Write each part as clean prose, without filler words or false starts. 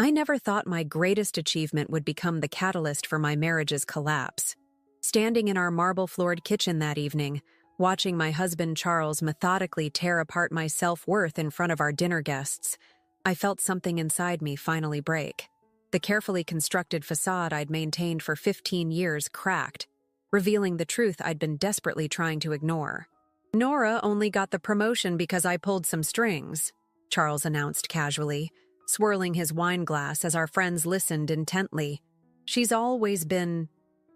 I never thought my greatest achievement would become the catalyst for my marriage's collapse. Standing in our marble-floored kitchen that evening, watching my husband Charles methodically tear apart my self-worth in front of our dinner guests, I felt something inside me finally break. The carefully constructed facade I'd maintained for 15 years cracked, revealing the truth I'd been desperately trying to ignore. "Nora only got the promotion because I pulled some strings," Charles announced casually, swirling his wine glass as our friends listened intently. "She's always been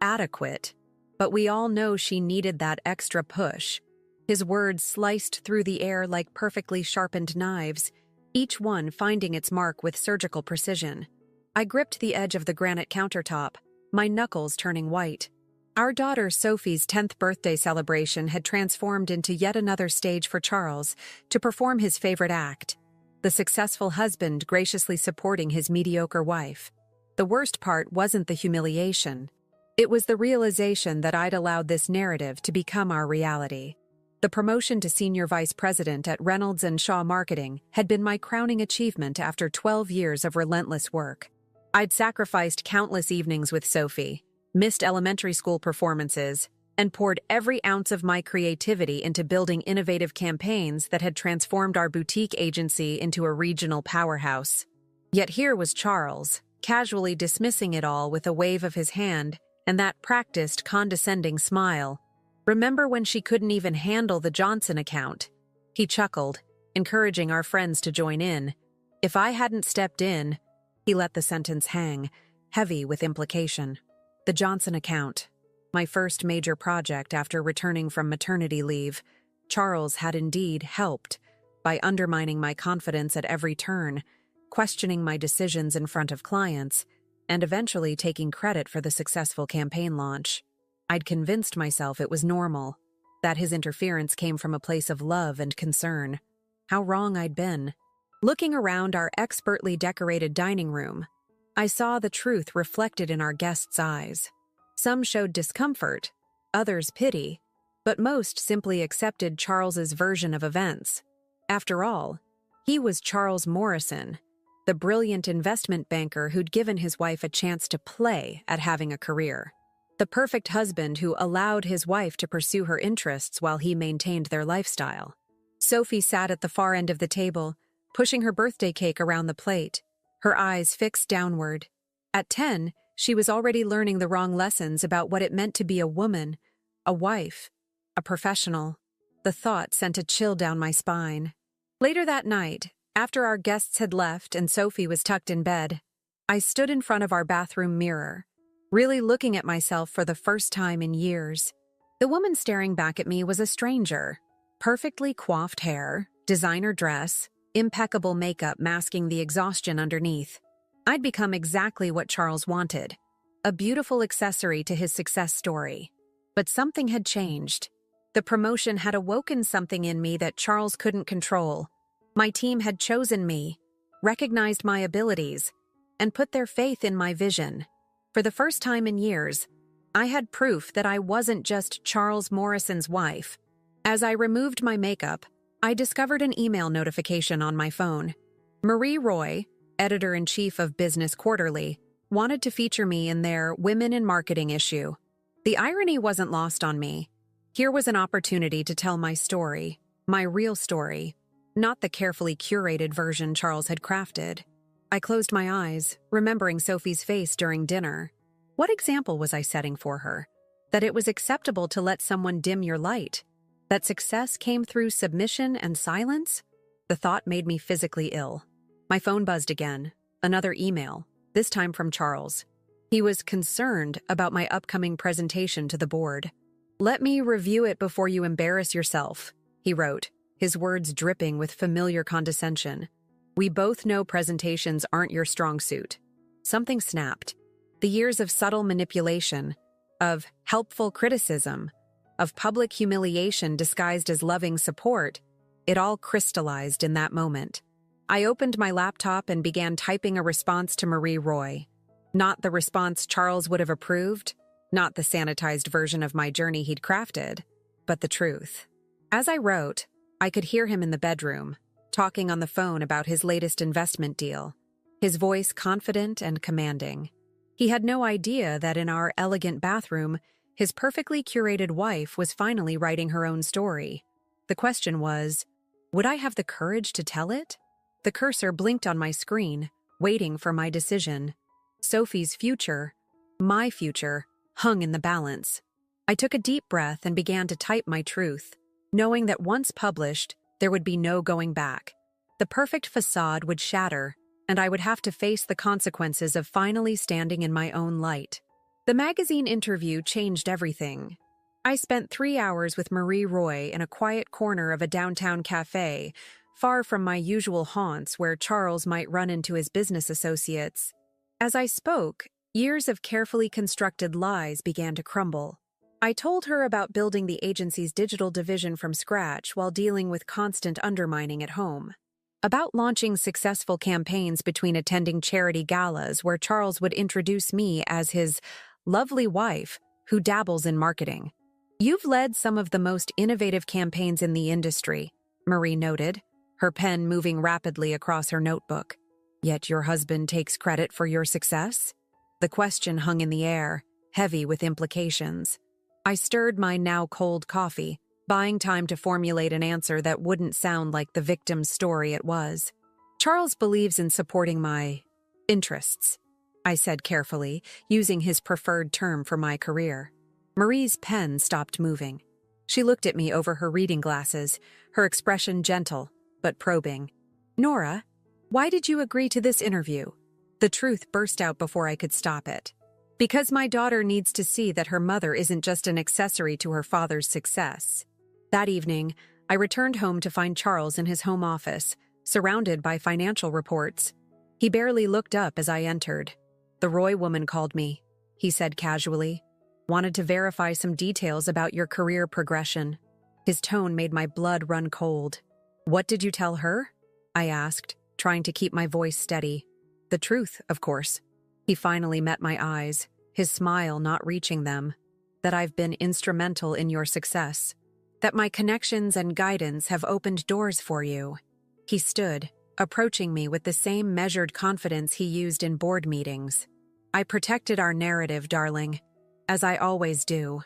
adequate, but we all know she needed that extra push." His words sliced through the air like perfectly sharpened knives, each one finding its mark with surgical precision. I gripped the edge of the granite countertop, my knuckles turning white. Our daughter Sophie's 10th birthday celebration had transformed into yet another stage for Charles to perform his favorite act, the successful husband graciously supporting his mediocre wife. The worst part wasn't the humiliation. It was the realization that I'd allowed this narrative to become our reality. The promotion to senior vice president at Reynolds & Shaw Marketing had been my crowning achievement after 12 years of relentless work. I'd sacrificed countless evenings with Sophie, missed elementary school performances, and poured every ounce of my creativity into building innovative campaigns that had transformed our boutique agency into a regional powerhouse. Yet here was Charles, casually dismissing it all with a wave of his hand and that practiced, condescending smile. "Remember when she couldn't even handle the Johnson account?" He chuckled, encouraging our friends to join in. If I hadn't stepped in, he let the sentence hang, heavy with implication. The Johnson account, my first major project after returning from maternity leave, Charles had indeed helped by undermining my confidence at every turn, questioning my decisions in front of clients, and eventually taking credit for the successful campaign launch. I'd convinced myself it was normal, that his interference came from a place of love and concern. How wrong I'd been. Looking around our expertly decorated dining room, I saw the truth reflected in our guests' eyes. Some showed discomfort, others pity, but most simply accepted Charles's version of events. After all, he was Charles Morrison, the brilliant investment banker who'd given his wife a chance to play at having a career. The perfect husband who allowed his wife to pursue her interests while he maintained their lifestyle. Sophie sat at the far end of the table, pushing her birthday cake around the plate, her eyes fixed downward. At 10, she was already learning the wrong lessons about what it meant to be a woman, a wife, a professional. The thought sent a chill down my spine. Later that night, after our guests had left and Sophie was tucked in bed, I stood in front of our bathroom mirror, really looking at myself for the first time in years. The woman staring back at me was a stranger. Perfectly coiffed hair, designer dress, impeccable makeup masking the exhaustion underneath. I'd become exactly what Charles wanted, a beautiful accessory to his success story. But something had changed. The promotion had awoken something in me that Charles couldn't control. My team had chosen me, recognized my abilities, and put their faith in my vision. For the first time in years, I had proof that I wasn't just Charles Morrison's wife. As I removed my makeup, I discovered an email notification on my phone. Marie Roy, editor-in-chief of Business Quarterly, wanted to feature me in their Women in Marketing issue. The irony wasn't lost on me. Here was an opportunity to tell my story, my real story, not the carefully curated version Charles had crafted. I closed my eyes, remembering Sophie's face during dinner. What example was I setting for her? That it was acceptable to let someone dim your light? That success came through submission and silence? The thought made me physically ill. My phone buzzed again. Another email, this time from Charles. He was concerned about my upcoming presentation to the board. "Let me review it before you embarrass yourself," he wrote, his words dripping with familiar condescension. "We both know presentations aren't your strong suit." Something snapped. The years of subtle manipulation, of helpful criticism, of public humiliation disguised as loving support, it all crystallized in that moment. I opened my laptop and began typing a response to Marie Roy. Not the response Charles would have approved, not the sanitized version of my journey he'd crafted, but the truth. As I wrote, I could hear him in the bedroom, talking on the phone about his latest investment deal. his voice confident and commanding. He had no idea that in our elegant bathroom, his perfectly curated wife was finally writing her own story. The question was, would I have the courage to tell it? The cursor blinked on my screen, waiting for my decision. Sophie's future, my future, hung in the balance. I took a deep breath and began to type my truth, knowing that once published, there would be no going back. The perfect facade would shatter, and I would have to face the consequences of finally standing in my own light. The magazine interview changed everything. I spent 3 hours with Marie Roy in a quiet corner of a downtown cafe, far from my usual haunts where Charles might run into his business associates. As I spoke, years of carefully constructed lies began to crumble. I told her about building the agency's digital division from scratch while dealing with constant undermining at home. About launching successful campaigns between attending charity galas where Charles would introduce me as his lovely wife who dabbles in marketing. "You've led some of the most innovative campaigns in the industry," Marie noted, her pen moving rapidly across her notebook. "Yet your husband takes credit for your success?" The question hung in the air, heavy with implications. I stirred my now cold coffee, buying time to formulate an answer that wouldn't sound like the victim's story it was. "Charles believes in supporting my interests," I said carefully, using his preferred term for my career. Marie's pen stopped moving. She looked at me over her reading glasses, her expression gentle, but probing. "Nora, why did you agree to this interview?" The truth burst out before I could stop it. "Because my daughter needs to see that her mother isn't just an accessory to her father's success." That evening, I returned home to find Charles in his home office, surrounded by financial reports. He barely looked up as I entered. "The Roy woman called me," he said casually. "Wanted to verify some details about your career progression." His tone made my blood run cold. "What did you tell her?" I asked, trying to keep my voice steady. "The truth, of course." He finally met my eyes, his smile not reaching them. "That I've been instrumental in your success. That my connections and guidance have opened doors for you." He stood, approaching me with the same measured confidence he used in board meetings. "I protected our narrative, darling, as I always do."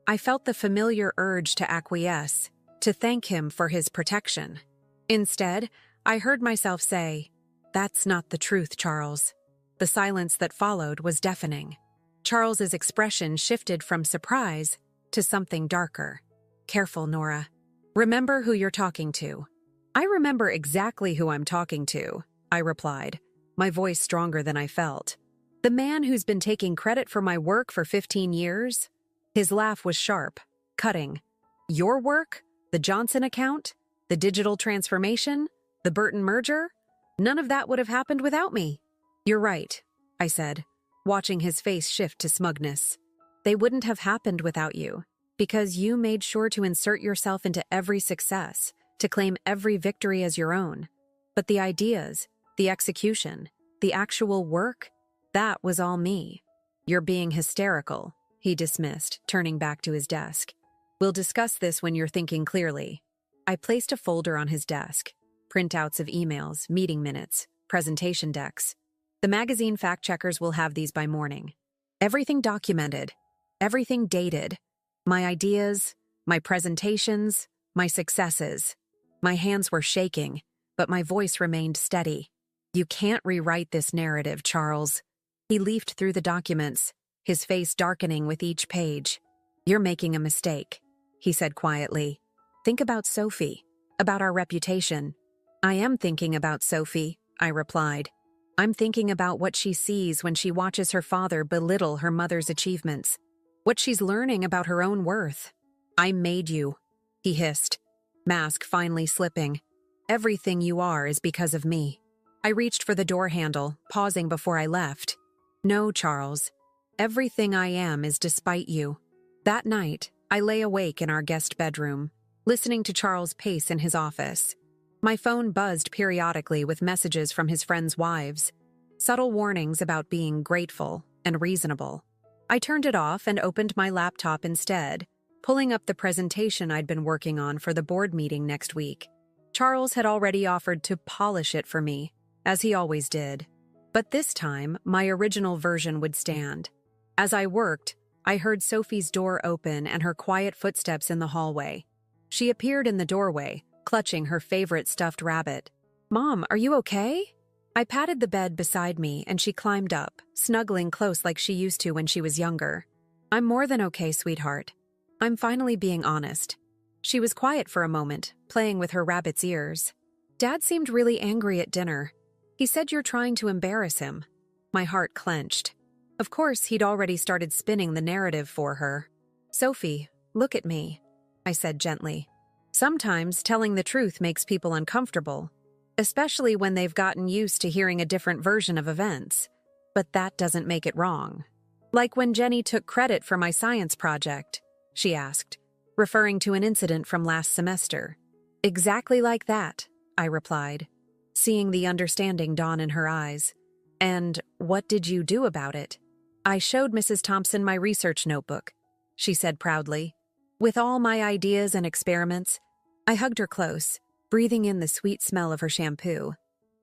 I felt the familiar urge to acquiesce, to thank him for his protection. Instead, I heard myself say, "That's not the truth, Charles." The silence that followed was deafening. Charles's expression shifted from surprise to something darker. "Careful, Nora. Remember who you're talking to." "I remember exactly who I'm talking to," I replied, my voice stronger than I felt. "The man who's been taking credit for my work for 15 years? His laugh was sharp, cutting. "Your work? The Johnson account? The digital transformation? The Burton merger? None of that would have happened without me." "You're right," I said, watching his face shift to smugness. "They wouldn't have happened without you, because you made sure to insert yourself into every success, to claim every victory as your own. But the ideas, the execution, the actual work, that was all me." "You're being hysterical," he dismissed, turning back to his desk. "We'll discuss this when you're thinking clearly." I placed a folder on his desk, printouts of emails, meeting minutes, presentation decks. "The magazine fact-checkers will have these by morning. Everything documented, everything dated. My ideas, my presentations, my successes." My hands were shaking, but my voice remained steady. "You can't rewrite this narrative, Charles." He leafed through the documents, his face darkening with each page. "You're making a mistake," he said quietly. "Think about Sophie, about our reputation." "I am thinking about Sophie," I replied. "I'm thinking about what she sees when she watches her father belittle her mother's achievements, what she's learning about her own worth." "I made you," he hissed, mask finally slipping. "Everything you are is because of me." I reached for the door handle, pausing before I left. "No, Charles. Everything I am is despite you." That night, I lay awake in our guest bedroom, listening to Charles pace in his office. My phone buzzed periodically with messages from his friends' wives, subtle warnings about being grateful and reasonable. I turned it off and opened my laptop instead, pulling up the presentation I'd been working on for the board meeting next week. Charles had already offered to polish it for me, as he always did. But this time, my original version would stand. As I worked, I heard Sophie's door open and her quiet footsteps in the hallway. She appeared in the doorway, clutching her favorite stuffed rabbit. "Mom, are you okay?" I patted the bed beside me and she climbed up, snuggling close like she used to when she was younger. "I'm more than okay, sweetheart. I'm finally being honest." She was quiet for a moment, playing with her rabbit's ears. "Dad seemed really angry at dinner. He said you're trying to embarrass him." My heart clenched. Of course, he'd already started spinning the narrative for her. "Sophie, look at me," I said gently. "Sometimes telling the truth makes people uncomfortable, especially when they've gotten used to hearing a different version of events. But that doesn't make it wrong." "Like when Jenny took credit for my science project?" she asked, referring to an incident from last semester. "Exactly like that," I replied, seeing the understanding dawn in her eyes. "And what did you do about it?" "I showed Mrs. Thompson my research notebook," she said proudly. "With all my ideas and experiments." I hugged her close, breathing in the sweet smell of her shampoo.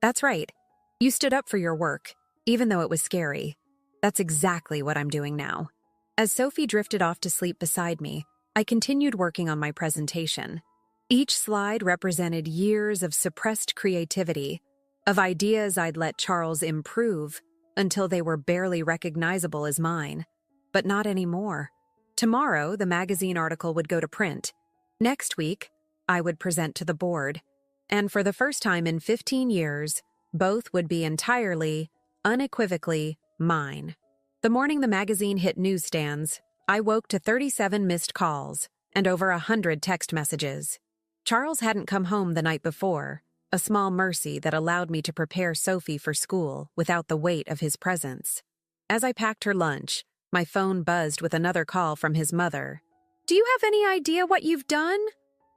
"That's right. You stood up for your work, even though it was scary. That's exactly what I'm doing now." As Sophie drifted off to sleep beside me, I continued working on my presentation. Each slide represented years of suppressed creativity, of ideas I'd let Charles improve until they were barely recognizable as mine. But not anymore. Tomorrow, the magazine article would go to print. Next week, I would present to the board. And for the first time in 15 years, both would be entirely, unequivocally mine. The morning the magazine hit newsstands, I woke to 37 missed calls and over 100 text messages. Charles hadn't come home the night before, a small mercy that allowed me to prepare Sophie for school without the weight of his presence. As I packed her lunch, my phone buzzed with another call from his mother. "Do you have any idea what you've done?"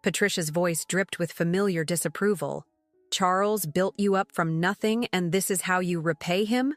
Patricia's voice dripped with familiar disapproval. "Charles built you up from nothing and this is how you repay him?"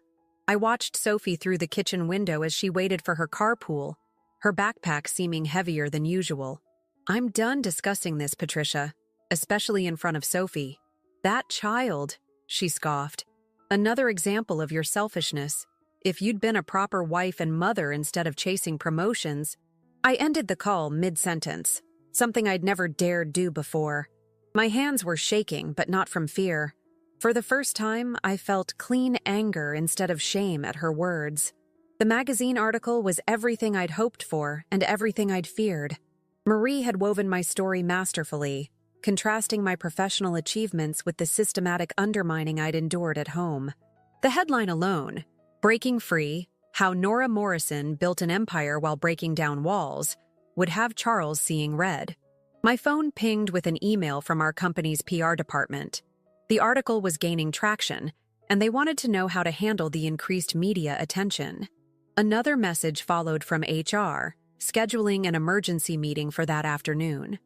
I watched Sophie through the kitchen window as she waited for her carpool, her backpack seeming heavier than usual. "I'm done discussing this, Patricia, especially in front of Sophie." "That child," she scoffed. "Another example of your selfishness. If you'd been a proper wife and mother instead of chasing promotions." I ended the call mid-sentence, something I'd never dared do before. My hands were shaking, but not from fear. For the first time, I felt clean anger instead of shame at her words. The magazine article was everything I'd hoped for and everything I'd feared. Marie had woven my story masterfully, contrasting my professional achievements with the systematic undermining I'd endured at home. The headline alone, "Breaking Free: How Nora Morrison Built an Empire While Breaking Down Walls," would have Charles seeing red. My phone pinged with an email from our company's PR department. The article was gaining traction, and they wanted to know how to handle the increased media attention. Another message followed from HR, scheduling an emergency meeting for that afternoon.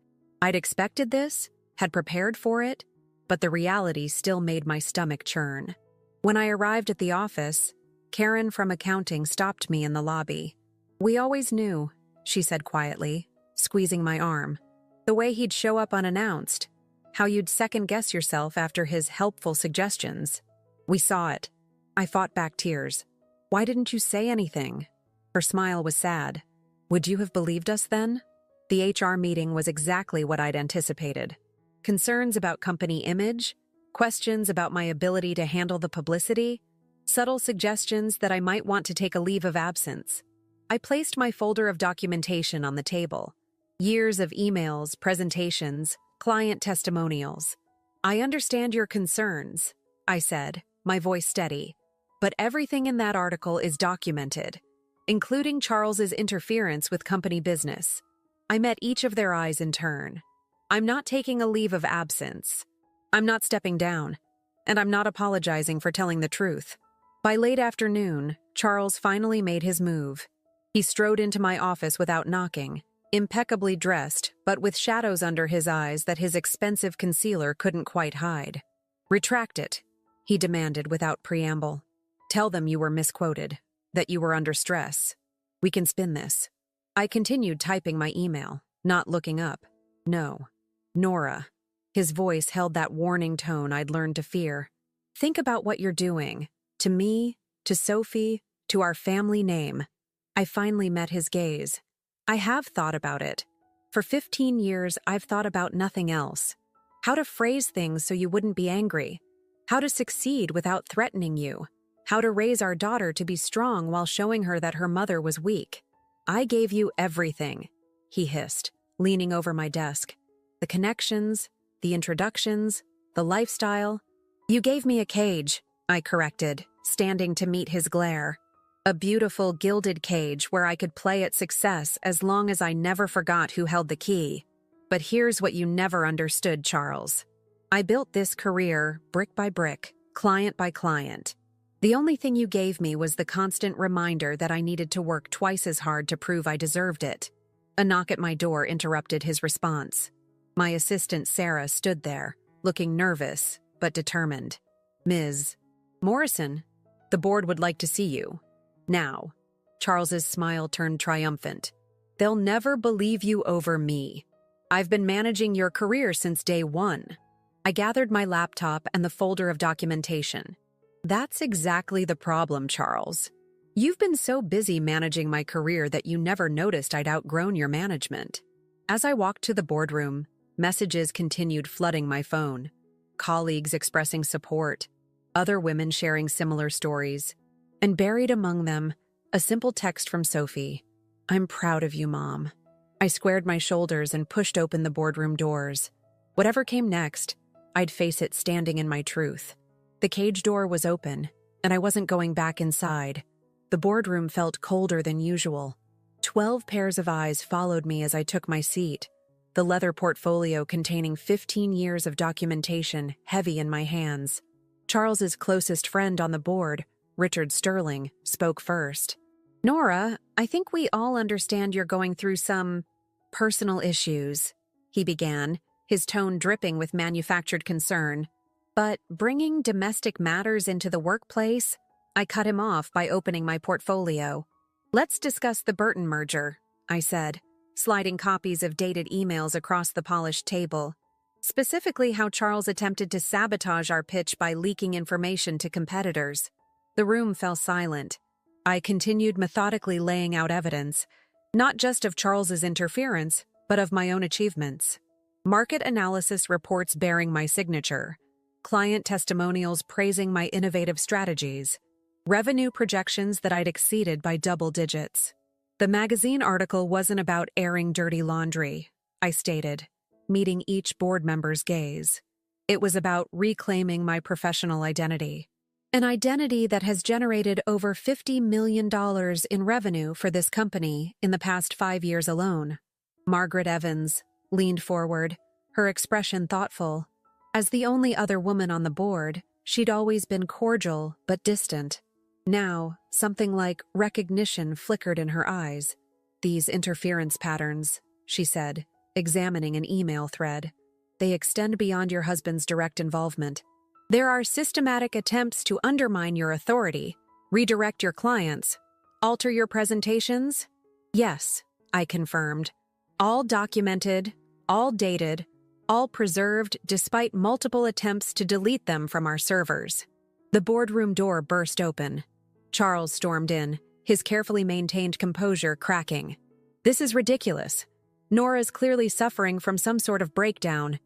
I'd expected this, had prepared for it, but the reality still made my stomach churn. When I arrived at the office, Karen from accounting stopped me in the lobby. "We always knew," she said quietly, squeezing my arm. "The way he'd show up unannounced, how you'd second-guess yourself after his helpful suggestions. We saw it." I fought back tears. "Why didn't you say anything?" Her smile was sad. "Would you have believed us then?" The HR meeting was exactly what I'd anticipated. Concerns about company image, questions about my ability to handle the publicity, subtle suggestions that I might want to take a leave of absence. I placed my folder of documentation on the table. Years of emails, presentations, client testimonials. "I understand your concerns," I said, my voice steady. "But everything in that article is documented, including Charles's interference with company business." I met each of their eyes in turn. "I'm not taking a leave of absence. I'm not stepping down. And I'm not apologizing for telling the truth." By late afternoon, Charles finally made his move. He strode into my office without knocking, impeccably dressed, but with shadows under his eyes that his expensive concealer couldn't quite hide. "Retract it," he demanded without preamble. "Tell them you were misquoted, that you were under stress. We can spin this." I continued typing my email, not looking up. "No. Nora." His voice held that warning tone I'd learned to fear. "Think about what you're doing. To me, to Sophie, to our family name. I finally met his gaze. I have thought about it. For 15 years, I've thought about nothing else. How to phrase things so you wouldn't be angry. How to succeed without threatening you. How to raise our daughter to be strong while showing her that her mother was weak. I gave you everything, he hissed, leaning over my desk. The connections, the introductions, the lifestyle. You gave me a cage, I corrected, standing to meet his glare. A beautiful gilded cage where I could play at success as long as I never forgot who held the key. But here's what you never understood, Charles. I built this career brick by brick, client by client. The only thing you gave me was the constant reminder that I needed to work twice as hard to prove I deserved it. A knock at my door interrupted his response. My assistant Sarah stood there, looking nervous but determined. Ms. Morrison, the board would like to see you. Now. Charles's smile turned triumphant. They'll never believe you over me. I've been managing your career since day one. I gathered my laptop and the folder of documentation. That's exactly the problem, Charles. You've been so busy managing my career that you never noticed I'd outgrown your management. As I walked to the boardroom, messages continued flooding my phone. Colleagues expressing support, other women sharing similar stories, and buried among them, a simple text from Sophie. I'm proud of you, Mom. I squared my shoulders and pushed open the boardroom doors. Whatever came next, I'd face it standing in my truth. The cage door was open, and I wasn't going back inside. The boardroom felt colder than usual. 12 pairs of eyes followed me as I took my seat, the leather portfolio containing 15 years of documentation heavy in my hands. Charles's closest friend on the board, Richard Sterling, spoke first. Nora, I think we all understand you're going through some personal issues, he began, his tone dripping with manufactured concern. But bringing domestic matters into the workplace? I cut him off by opening my portfolio. Let's discuss the Burton merger, I said, sliding copies of dated emails across the polished table. Specifically how Charles attempted to sabotage our pitch by leaking information to competitors. The room fell silent. I continued methodically laying out evidence, not just of Charles's interference, but of my own achievements. Market analysis reports bearing my signature, client testimonials praising my innovative strategies, revenue projections that I'd exceeded by double digits. The magazine article wasn't about airing dirty laundry, I stated, meeting each board member's gaze. It was about reclaiming my professional identity. An identity that has generated over $50 million in revenue for this company in the past 5 years alone. Margaret Evans leaned forward, her expression thoughtful. As the only other woman on the board, she'd always been cordial but distant. Now, something like recognition flickered in her eyes. These interference patterns, she said, examining an email thread. They extend beyond your husband's direct involvement. There are systematic attempts to undermine your authority, redirect your clients, alter your presentations? Yes, I confirmed. All documented, all dated, all preserved despite multiple attempts to delete them from our servers. The boardroom door burst open. Charles stormed in, his carefully maintained composure cracking. This is ridiculous. Nora's clearly suffering from some sort of breakdown.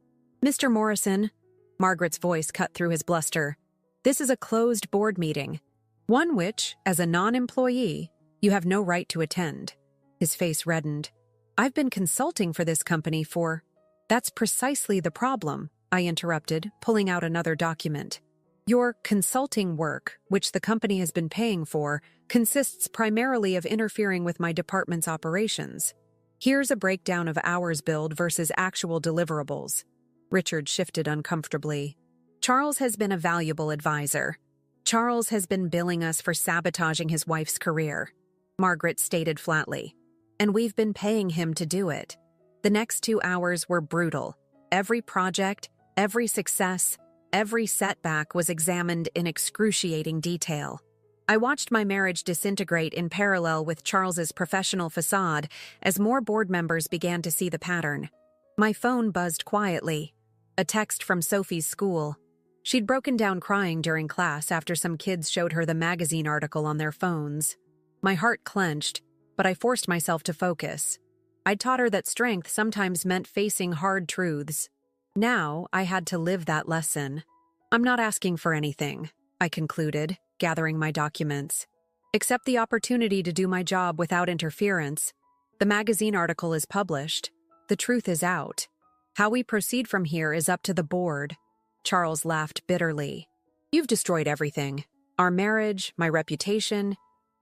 Mr. Morrison, Margaret's voice cut through his bluster. This is a closed board meeting, one which, as a non-employee, you have no right to attend. His face reddened. I've been consulting for this company for... That's precisely the problem, I interrupted, pulling out another document. Your consulting work, which the company has been paying for, consists primarily of interfering with my department's operations. Here's a breakdown of hours billed versus actual deliverables. Richard shifted uncomfortably. Charles has been a valuable advisor. Charles has been billing us for sabotaging his wife's career, Margaret stated flatly. And we've been paying him to do it. The next 2 hours were brutal. Every project, every success, every setback was examined in excruciating detail. I watched my marriage disintegrate in parallel with Charles's professional facade as more board members began to see the pattern. My phone buzzed quietly. A text from Sophie's school. She'd broken down crying during class after some kids showed her the magazine article on their phones. My heart clenched, but I forced myself to focus. I'd taught her that strength sometimes meant facing hard truths. Now, I had to live that lesson. I'm not asking for anything, I concluded, gathering my documents. Except the opportunity to do my job without interference. The magazine article is published. The truth is out. How we proceed from here is up to the board. Charles laughed bitterly. You've destroyed everything. Our marriage, my reputation.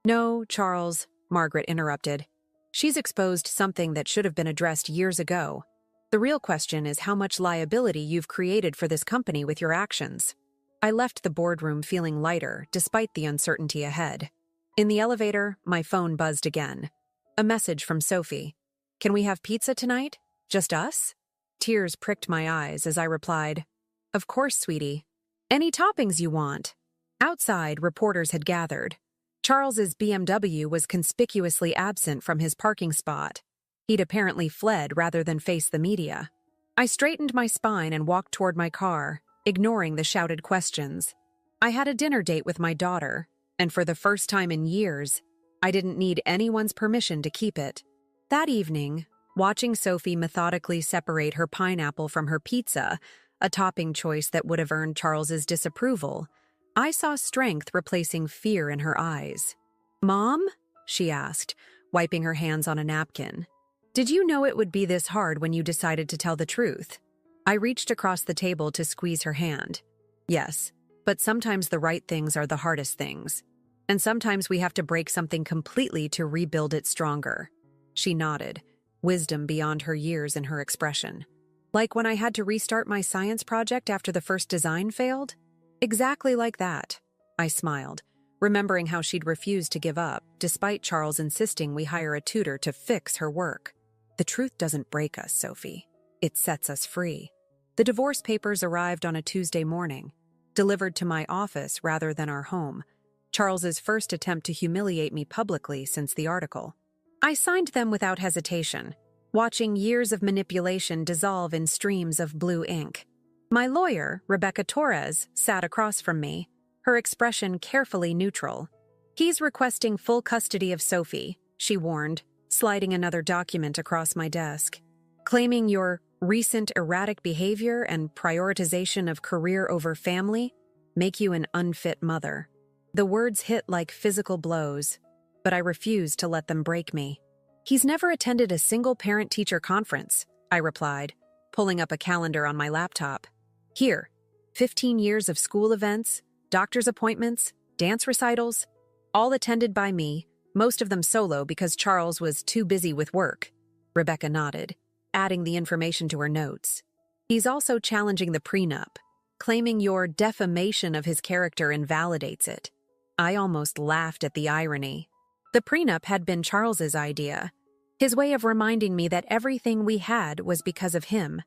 No, Charles, Margaret interrupted. She's exposed something that should have been addressed years ago. The real question is how much liability you've created for this company with your actions. I left the boardroom feeling lighter, despite the uncertainty ahead. In the elevator, my phone buzzed again. A message from Sophie. Can we have pizza tonight? Just us? Tears pricked my eyes as I replied, Of course, sweetie. Any toppings you want. Outside, reporters had gathered. Charles's BMW was conspicuously absent from his parking spot. He'd apparently fled rather than face the media. I straightened my spine and walked toward my car, ignoring the shouted questions. I had a dinner date with my daughter, and for the first time in years, I didn't need anyone's permission to keep it. That evening, watching Sophie methodically separate her pineapple from her pizza, a topping choice that would have earned Charles's disapproval, I saw strength replacing fear in her eyes. Mom? She asked, wiping her hands on a napkin. Did you know it would be this hard when you decided to tell the truth? I reached across the table to squeeze her hand. Yes, but sometimes the right things are the hardest things. And sometimes we have to break something completely to rebuild it stronger. She nodded, wisdom beyond her years in her expression. Like when I had to restart my science project after the first design failed? Exactly like that. I smiled, remembering how she'd refused to give up, despite Charles insisting we hire a tutor to fix her work. The truth doesn't break us, Sophie. It sets us free. The divorce papers arrived on a Tuesday morning, delivered to my office rather than our home. Charles's first attempt to humiliate me publicly since the article. I signed them without hesitation, watching years of manipulation dissolve in streams of blue ink. My lawyer, Rebecca Torres, sat across from me, her expression carefully neutral. He's requesting full custody of Sophie, she warned, sliding another document across my desk. Claiming your recent erratic behavior and prioritization of career over family make you an unfit mother. The words hit like physical blows, but I refused to let them break me. He's never attended a single parent-teacher conference, I replied, pulling up a calendar on my laptop. Here, 15 years of school events, doctor's appointments, dance recitals, all attended by me, most of them solo because Charles was too busy with work. Rebecca nodded, adding the information to her notes. He's also challenging the prenup, claiming your defamation of his character invalidates it. I almost laughed at the irony. The prenup had been Charles's idea, his way of reminding me that everything we had was because of him.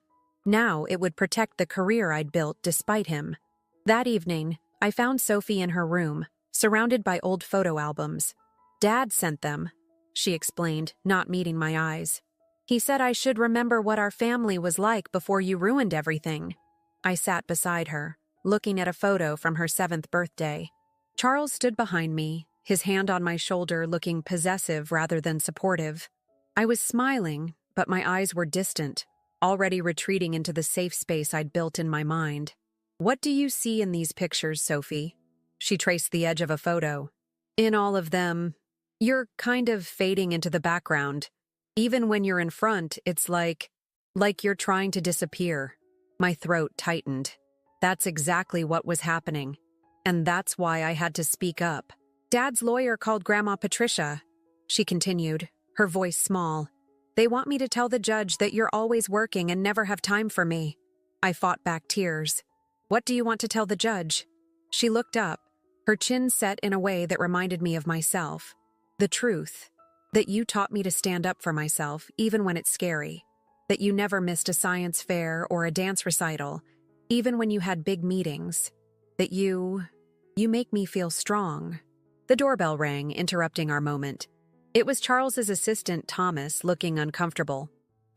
Now it would protect the career I'd built despite him. That evening, I found Sophie in her room, surrounded by old photo albums. Dad sent them, she explained, not meeting my eyes. He said I should remember what our family was like before you ruined everything. I sat beside her, looking at a photo from her 7th birthday. Charles stood behind me, his hand on my shoulder looking possessive rather than supportive. I was smiling, but my eyes were distant, already retreating into the safe space I'd built in my mind. What do you see in these pictures, Sophie? She traced the edge of a photo. In all of them, you're kind of fading into the background. Even when you're in front, it's like you're trying to disappear. My throat tightened. That's exactly what was happening. And that's why I had to speak up. Dad's lawyer called Grandma Patricia. She continued, her voice small. They want me to tell the judge that you're always working and never have time for me. I fought back tears. What do you want to tell the judge? She looked up, her chin set in a way that reminded me of myself. The truth. That you taught me to stand up for myself, even when it's scary. That you never missed a science fair or a dance recital, even when you had big meetings. That you make me feel strong. The doorbell rang, interrupting our moment. It was Charles's assistant, Thomas, looking uncomfortable.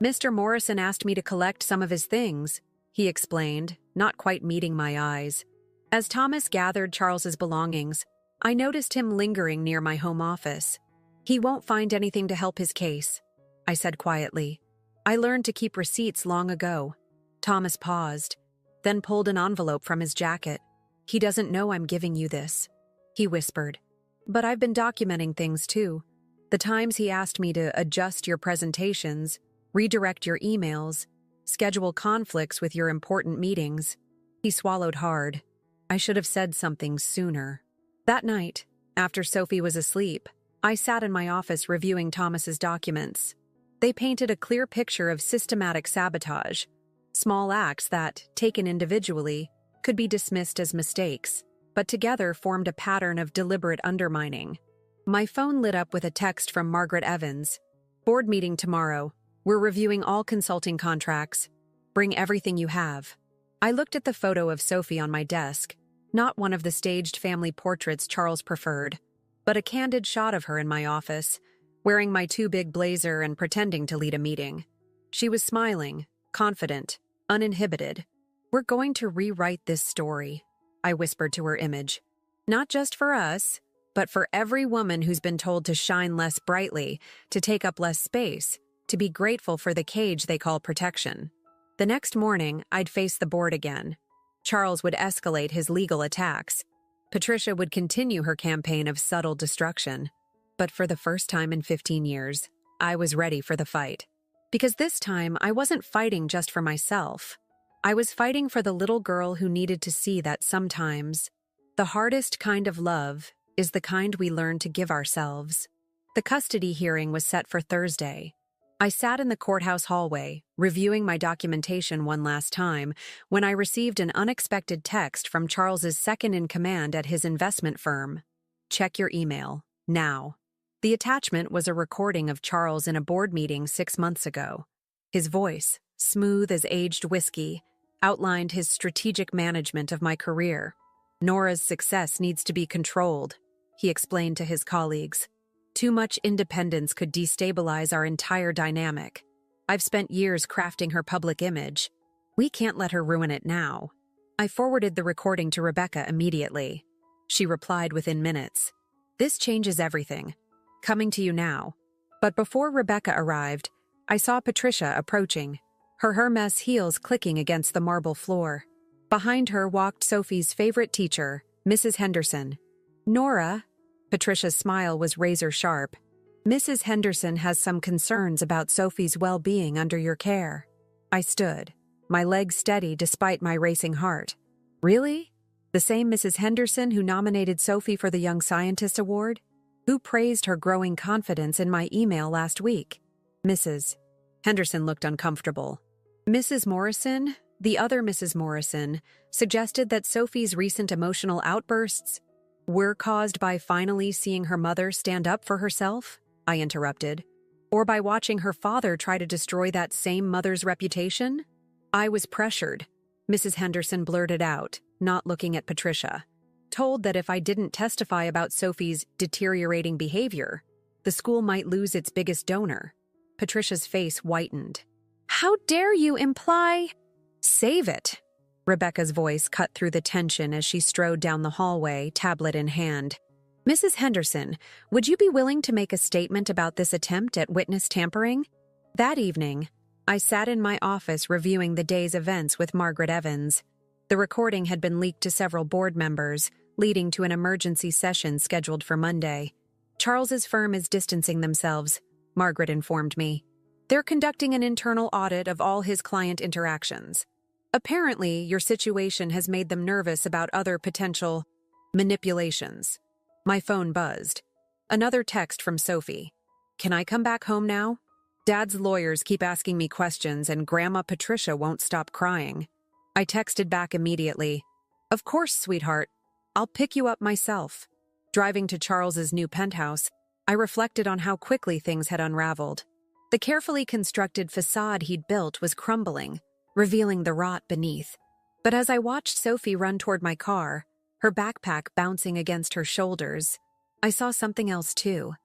Mr. Morrison asked me to collect some of his things. he explained, not quite meeting my eyes. As Thomas gathered Charles's belongings, I noticed him lingering near my home office. "He won't find anything to help his case," I said quietly. "I learned to keep receipts long ago." Thomas paused, then pulled an envelope from his jacket. "He doesn't know I'm giving you this," he whispered. "But I've been documenting things too. The times he asked me to adjust your presentations, redirect your emails, schedule conflicts with your important meetings." He swallowed hard. I should have said something sooner. That night, after Sophie was asleep, I sat in my office reviewing Thomas's documents. They painted a clear picture of systematic sabotage, small acts that, taken individually, could be dismissed as mistakes, but together formed a pattern of deliberate undermining. My phone lit up with a text from Margaret Evans. "Board meeting tomorrow. We're reviewing all consulting contracts. Bring everything you have." I looked at the photo of Sophie on my desk, not one of the staged family portraits Charles preferred, but a candid shot of her in my office, wearing my too big blazer and pretending to lead a meeting. She was smiling, confident, uninhibited. "We're going to rewrite this story," I whispered to her image. "Not just for us, but for every woman who's been told to shine less brightly, to take up less space, to be grateful for the cage they call protection." The next morning, I'd face the board again. Charles would escalate his legal attacks. Patricia would continue her campaign of subtle destruction. But for the first time in 15 years, I was ready for the fight. Because this time, I wasn't fighting just for myself. I was fighting for the little girl who needed to see that sometimes the hardest kind of love is the kind we learn to give ourselves. The custody hearing was set for Thursday. I sat in the courthouse hallway, reviewing my documentation one last time, when I received an unexpected text from Charles's second-in-command at his investment firm. "Check your email, now." The attachment was a recording of Charles in a board meeting 6 months ago. His voice, smooth as aged whiskey, outlined his strategic management of my career. "Nora's success needs to be controlled," he explained to his colleagues. "Too much independence could destabilize our entire dynamic. I've spent years crafting her public image. We can't let her ruin it now." I forwarded the recording to Rebecca immediately. She replied within minutes. "This changes everything. Coming to you now." But before Rebecca arrived, I saw Patricia approaching, her Hermes heels clicking against the marble floor. Behind her walked Sophie's favorite teacher, Mrs. Henderson. "Nora," Patricia's smile was razor-sharp, "Mrs. Henderson has some concerns about Sophie's well-being under your care." I stood, my legs steady despite my racing heart. "Really? The same Mrs. Henderson who nominated Sophie for the Young Scientist Award? Who praised her growing confidence in my email last week?" "Mrs." Henderson looked uncomfortable. "Mrs. Morrison, the other Mrs. Morrison, suggested that Sophie's recent emotional outbursts were caused by finally seeing her mother stand up for herself," I interrupted. "Or by watching her father try to destroy that same mother's reputation?" "I was pressured," Mrs. Henderson blurted out, not looking at Patricia. "Told that if I didn't testify about Sophie's deteriorating behavior, the school might lose its biggest donor." Patricia's face whitened. "How dare you imply—" "Save it!" Rebecca's voice cut through the tension as she strode down the hallway, tablet in hand. "Mrs. Henderson, would you be willing to make a statement about this attempt at witness tampering?" That evening, I sat in my office reviewing the day's events with Margaret Evans. The recording had been leaked to several board members, leading to an emergency session scheduled for Monday. "Charles's firm is distancing themselves," Margaret informed me. "They're conducting an internal audit of all his client interactions. Apparently, your situation has made them nervous about other potential manipulations." My phone buzzed. Another text from Sophie. "Can I come back home now? Dad's lawyers keep asking me questions and Grandma Patricia won't stop crying." I texted back immediately. "Of course, sweetheart. I'll pick you up myself." Driving to Charles's new penthouse, I reflected on how quickly things had unraveled. The carefully constructed facade he'd built was crumbling, revealing the rot beneath. But as I watched Sophie run toward my car, her backpack bouncing against her shoulders, I saw something else too.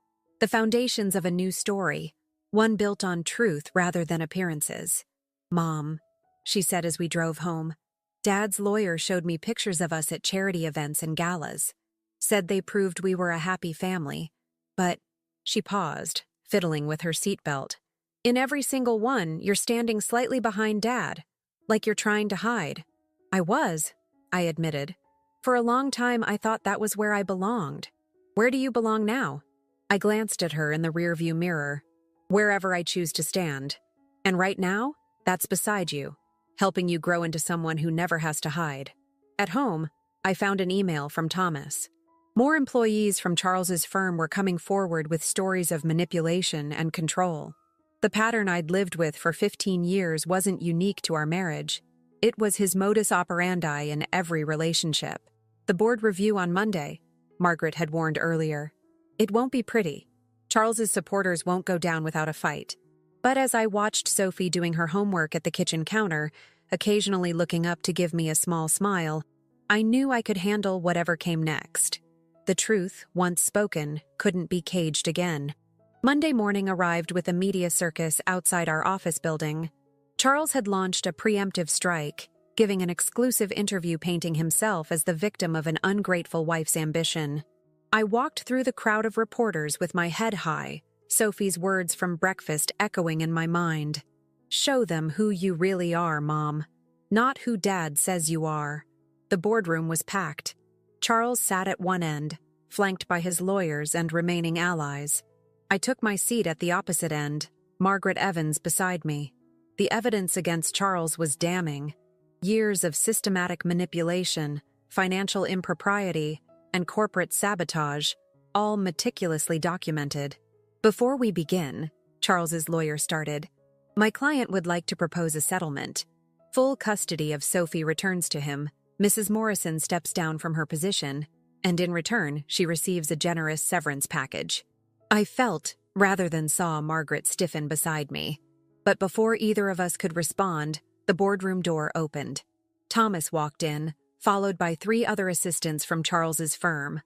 The foundations of a new story, one built on truth rather than appearances. "Mom," she said as we drove home. Dad's lawyer showed me pictures of us at charity events and galas. Said they proved we were a happy family. But, she paused, fiddling with her seatbelt. In every single one, you're standing slightly behind Dad, like you're trying to hide. I was, I admitted. For a long time, I thought that was where I belonged. Where do you belong now? I glanced at her in the rearview mirror. Wherever I choose to stand. And right now, that's beside you, helping you grow into someone who never has to hide. At home, I found an email from Thomas. More employees from Charles's firm were coming forward with stories of manipulation and control. The pattern I'd lived with for 15 years wasn't unique to our marriage. It was his modus operandi in every relationship. The board review on Monday, Margaret had warned earlier. It won't be pretty. Charles's supporters won't go down without a fight. But as I watched Sophie doing her homework at the kitchen counter, occasionally looking up to give me a small smile, I knew I could handle whatever came next. The truth, once spoken, couldn't be caged again. Monday morning arrived with a media circus outside our office building. Charles had launched a preemptive strike, giving an exclusive interview painting himself as the victim of an ungrateful wife's ambition. I walked through the crowd of reporters with my head high, Sophie's words from breakfast echoing in my mind. Show them who you really are, Mom. Not who Dad says you are. The boardroom was packed. Charles sat at one end, flanked by his lawyers and remaining allies. I took my seat at the opposite end, Margaret Evans beside me. The evidence against Charles was damning. Years of systematic manipulation, financial impropriety, and corporate sabotage, all meticulously documented. Before we begin, Charles's lawyer started, my client would like to propose a settlement. Full custody of Sophie returns to him. Mrs. Morrison steps down from her position, and in return, she receives a generous severance package. I felt, rather than saw, Margaret stiffen beside me. But before either of us could respond, the boardroom door opened. Thomas walked in, followed by 3 other assistants from Charles's firm.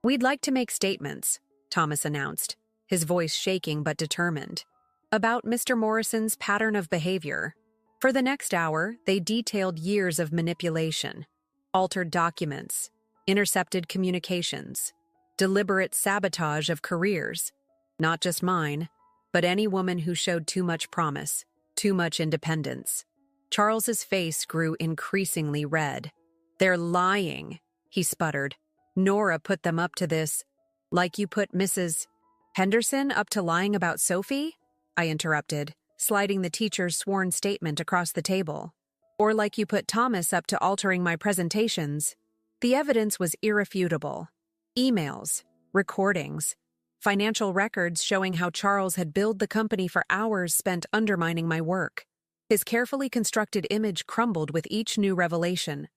We'd like to make statements, Thomas announced, his voice shaking but determined, about Mr. Morrison's pattern of behavior. For the next hour, they detailed years of manipulation, altered documents, intercepted communications, deliberate sabotage of careers, not just mine, but any woman who showed too much promise, too much independence. Charles's face grew increasingly red. They're lying, he sputtered. Nora put them up to this, like you put Mrs. Henderson up to lying about Sophie? I interrupted, sliding the teacher's sworn statement across the table. Or like you put Thomas up to altering my presentations. The evidence was irrefutable. Emails, recordings, financial records showing how Charles had billed the company for hours spent undermining my work. His carefully constructed image crumbled with each new revelation.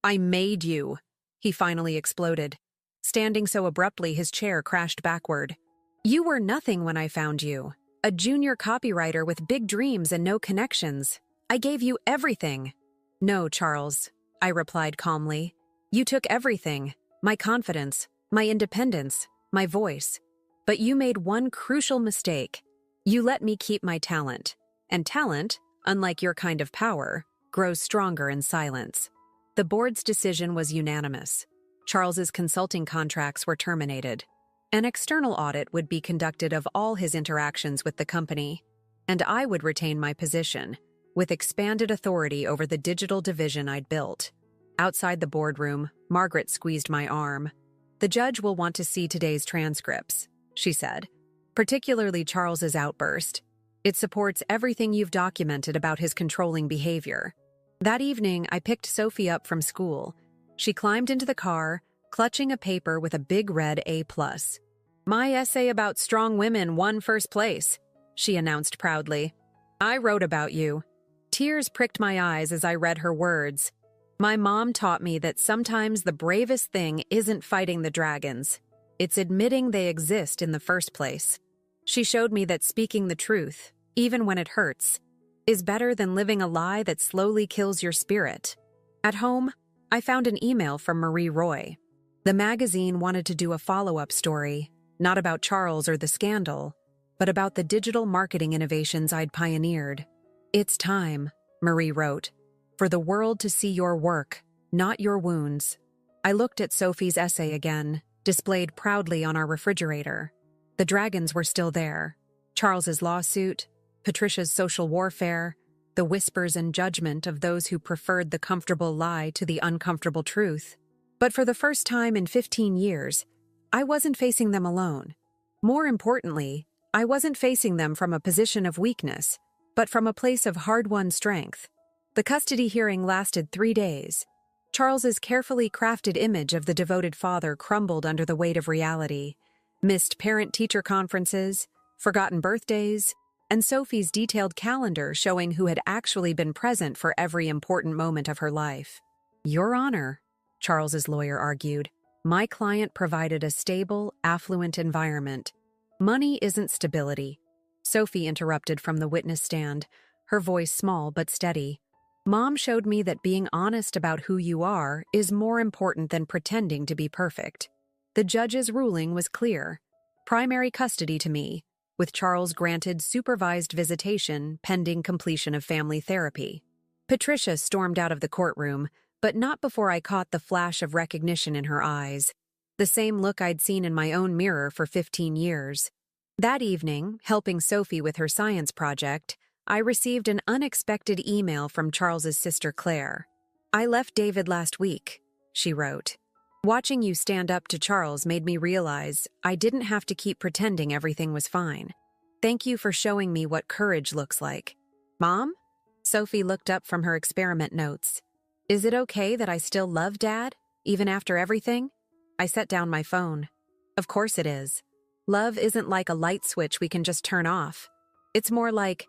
I made you, he finally exploded. Standing so abruptly, his chair crashed backward. You were nothing when I found you. A junior copywriter with big dreams and no connections. I gave you everything. No, Charles, I replied calmly. You took everything. My confidence, my independence, my voice. But you made one crucial mistake. You let me keep my talent. And talent, unlike your kind of power, grows stronger in silence. The board's decision was unanimous. Charles's consulting contracts were terminated. An external audit would be conducted of all his interactions with the company, and I would retain my position, with expanded authority over the digital division I'd built. Outside the boardroom, Margaret squeezed my arm. The judge will want to see today's transcripts, she said, particularly Charles's outburst. It supports everything you've documented about his controlling behavior. That evening, I picked Sophie up from school. She climbed into the car, clutching a paper with a big red A+. My essay about strong women won first place, she announced proudly. I wrote about you. Tears pricked my eyes as I read her words. My mom taught me that sometimes the bravest thing isn't fighting the dragons. It's admitting they exist in the first place. She showed me that speaking the truth, even when it hurts, is better than living a lie that slowly kills your spirit. At home, I found an email from Marie Roy. The magazine wanted to do a follow-up story, not about Charles or the scandal, but about the digital marketing innovations I'd pioneered. It's time, Marie wrote. for the world to see your work, not your wounds. I looked at Sophie's essay again, displayed proudly on our refrigerator. The dragons were still there. Charles's lawsuit, Patricia's social warfare, the whispers and judgment of those who preferred the comfortable lie to the uncomfortable truth. But for the first time in 15 years, I wasn't facing them alone. More importantly, I wasn't facing them from a position of weakness, but from a place of hard-won strength. The custody hearing lasted 3 days. Charles's carefully crafted image of the devoted father crumbled under the weight of reality. Missed parent-teacher conferences, forgotten birthdays, and Sophie's detailed calendar showing who had actually been present for every important moment of her life. "Your Honor," Charles's lawyer argued, "my client provided a stable, affluent environment. Money isn't stability." Sophie interrupted from the witness stand, her voice small but steady. "Mom showed me that being honest about who you are is more important than pretending to be perfect." The judge's ruling was clear. Primary custody to me, with Charles granted supervised visitation pending completion of family therapy. Patricia stormed out of the courtroom, but not before I caught the flash of recognition in her eyes, the same look I'd seen in my own mirror for 15 years. That evening, helping Sophie with her science project, I received an unexpected email from Charles's sister Claire. "I left David last week," she wrote. "Watching you stand up to Charles made me realize I didn't have to keep pretending everything was fine. Thank you for showing me what courage looks like." "Mom?" Sophie looked up from her experiment notes. "Is it okay that I still love Dad, even after everything?" I set down my phone. "Of course it is. Love isn't like a light switch we can just turn off. It's more like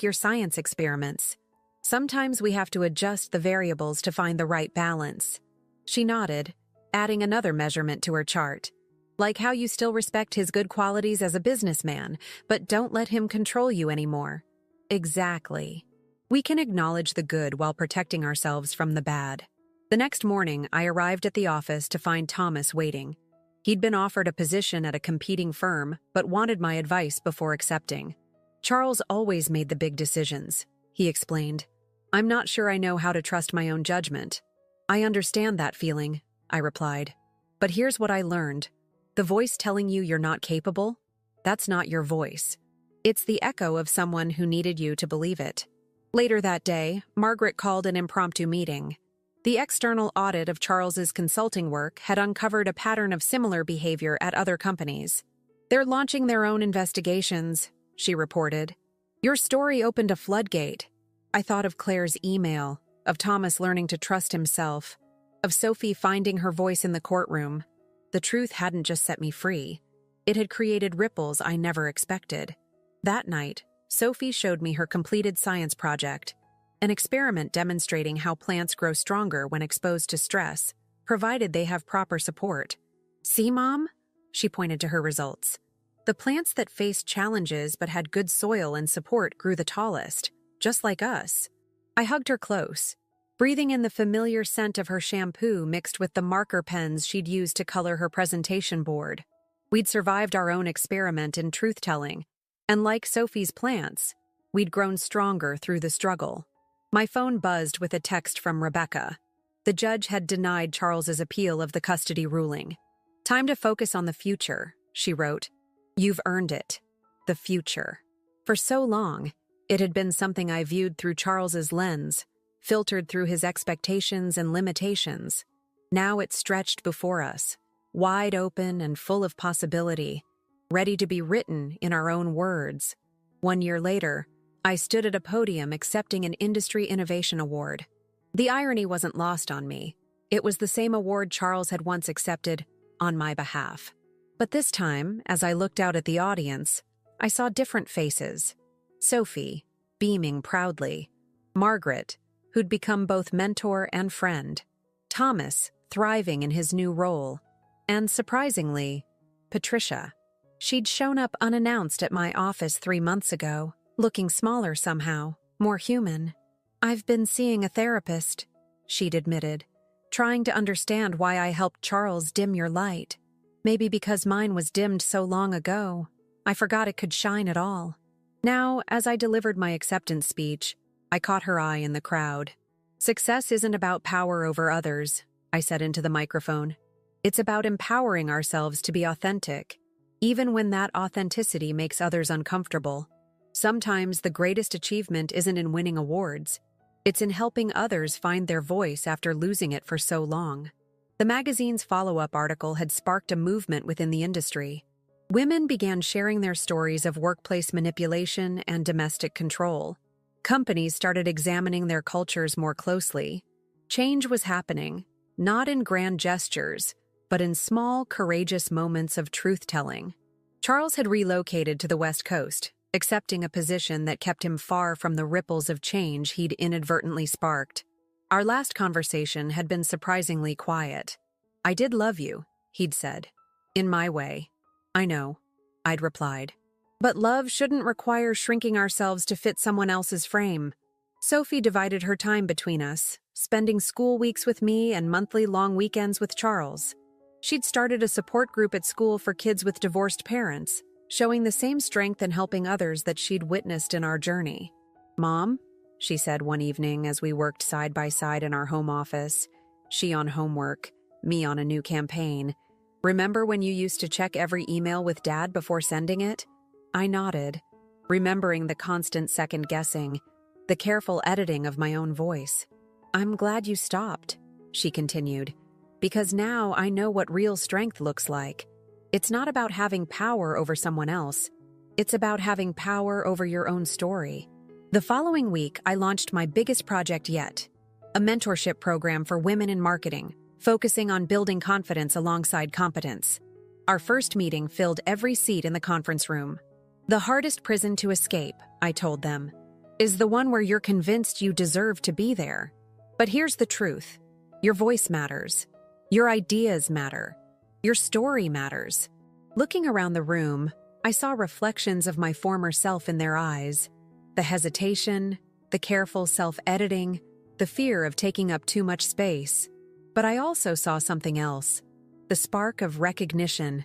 your science experiments. Sometimes we have to adjust the variables to find the right balance." She nodded, adding another measurement to her chart. "Like how you still respect his good qualities as a businessman, but don't let him control you anymore." Exactly. We can acknowledge the good while protecting ourselves from the bad. The next morning, I arrived at the office to find Thomas waiting. He'd been offered a position at a competing firm, but wanted my advice before accepting. "Charles always made the big decisions," he explained. "I'm not sure I know how to trust my own judgment." "I understand that feeling," I replied. "But here's what I learned. The voice telling you you're not capable? That's not your voice. It's the echo of someone who needed you to believe it." Later that day, Margaret called an impromptu meeting. The external audit of Charles's consulting work had uncovered a pattern of similar behavior at other companies. "They're launching their own investigations," she reported. "Your story opened a floodgate." I thought of Claire's email, of Thomas learning to trust himself, of Sophie finding her voice in the courtroom. The truth hadn't just set me free. It had created ripples I never expected. That night, Sophie showed me her completed science project, an experiment demonstrating how plants grow stronger when exposed to stress, provided they have proper support. "See, Mom?" She pointed to her results. "The plants that faced challenges but had good soil and support grew the tallest, just like us." I hugged her close, breathing in the familiar scent of her shampoo mixed with the marker pens she'd used to color her presentation board. We'd survived our own experiment in truth-telling, and like Sophie's plants, we'd grown stronger through the struggle. My phone buzzed with a text from Rebecca. The judge had denied Charles's appeal of the custody ruling. "Time to focus on the future," she wrote. "You've earned it. The future." For so long, it had been something I viewed through Charles's lens, filtered through his expectations and limitations. Now it stretched before us, wide open and full of possibility, ready to be written in our own words. 1 year later, I stood at a podium accepting an Industry Innovation Award. The irony wasn't lost on me. It was the same award Charles had once accepted on my behalf. But this time, as I looked out at the audience, I saw different faces. Sophie, beaming proudly. Margaret, who'd become both mentor and friend. Thomas, thriving in his new role. And surprisingly, Patricia. She'd shown up unannounced at my office 3 months ago, looking smaller somehow, more human. "I've been seeing a therapist," she'd admitted, "trying to understand why I helped Charles dim your light. Maybe because mine was dimmed so long ago, I forgot it could shine at all." Now, as I delivered my acceptance speech, I caught her eye in the crowd. Success isn't about power over others, I said into the microphone. It's about empowering ourselves to be authentic, even when that authenticity makes others uncomfortable. Sometimes the greatest achievement isn't in winning awards. It's in helping others find their voice after losing it for so long. The magazine's follow-up article had sparked a movement within the industry. Women began sharing their stories of workplace manipulation and domestic control. Companies started examining their cultures more closely. Change was happening, not in grand gestures, but in small, courageous moments of truth-telling. Charles had relocated to the West Coast, accepting a position that kept him far from the ripples of change he'd inadvertently sparked. Our last conversation had been surprisingly quiet. "I did love you," he'd said. "In my way." "I know," I'd replied. "But love shouldn't require shrinking ourselves to fit someone else's frame." Sophie divided her time between us, spending school weeks with me and monthly long weekends with Charles. She'd started a support group at school for kids with divorced parents, showing the same strength in helping others that she'd witnessed in our journey. "Mom," she said one evening as we worked side by side in our home office, she on homework, me on a new campaign, "remember when you used to check every email with Dad before sending it?" I nodded, remembering the constant second-guessing, the careful editing of my own voice. "I'm glad you stopped," she continued, "because now I know what real strength looks like. It's not about having power over someone else. It's about having power over your own story." The following week, I launched my biggest project yet, a mentorship program for women in marketing, focusing on building confidence alongside competence. Our first meeting filled every seat in the conference room. "The hardest prison to escape," I told them, "is the one where you're convinced you deserve to be there. But here's the truth. Your voice matters. Your ideas matter. Your story matters." Looking around the room, I saw reflections of my former self in their eyes. The hesitation, the careful self-editing, the fear of taking up too much space. But I also saw something else, the spark of recognition,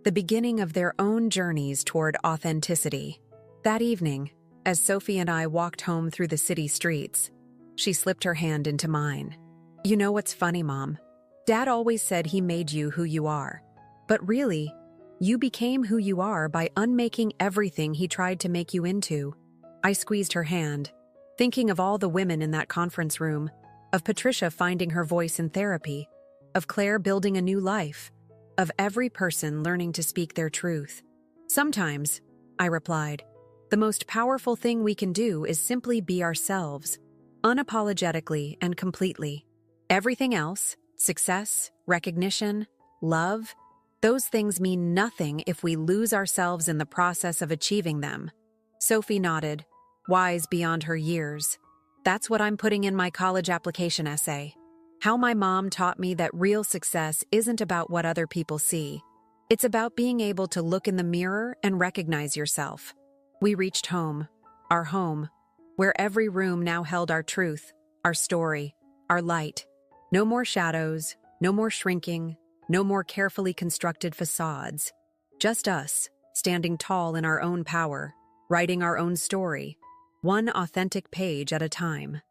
the beginning of their own journeys toward authenticity. That evening, as Sophie and I walked home through the city streets, she slipped her hand into mine. "You know what's funny, Mom? Dad always said he made you who you are. But really, you became who you are by unmaking everything he tried to make you into." I squeezed her hand, thinking of all the women in that conference room, of Patricia finding her voice in therapy, of Claire building a new life, of every person learning to speak their truth. "Sometimes," I replied, "the most powerful thing we can do is simply be ourselves, unapologetically and completely. Everything else, success, recognition, love, those things mean nothing if we lose ourselves in the process of achieving them." Sophie nodded, wise beyond her years. "That's what I'm putting in my college application essay. How my mom taught me that real success isn't about what other people see. It's about being able to look in the mirror and recognize yourself." We reached home, our home, where every room now held our truth, our story, our light. No more shadows, no more shrinking, no more carefully constructed facades. Just us, standing tall in our own power, writing our own story, one authentic page at a time.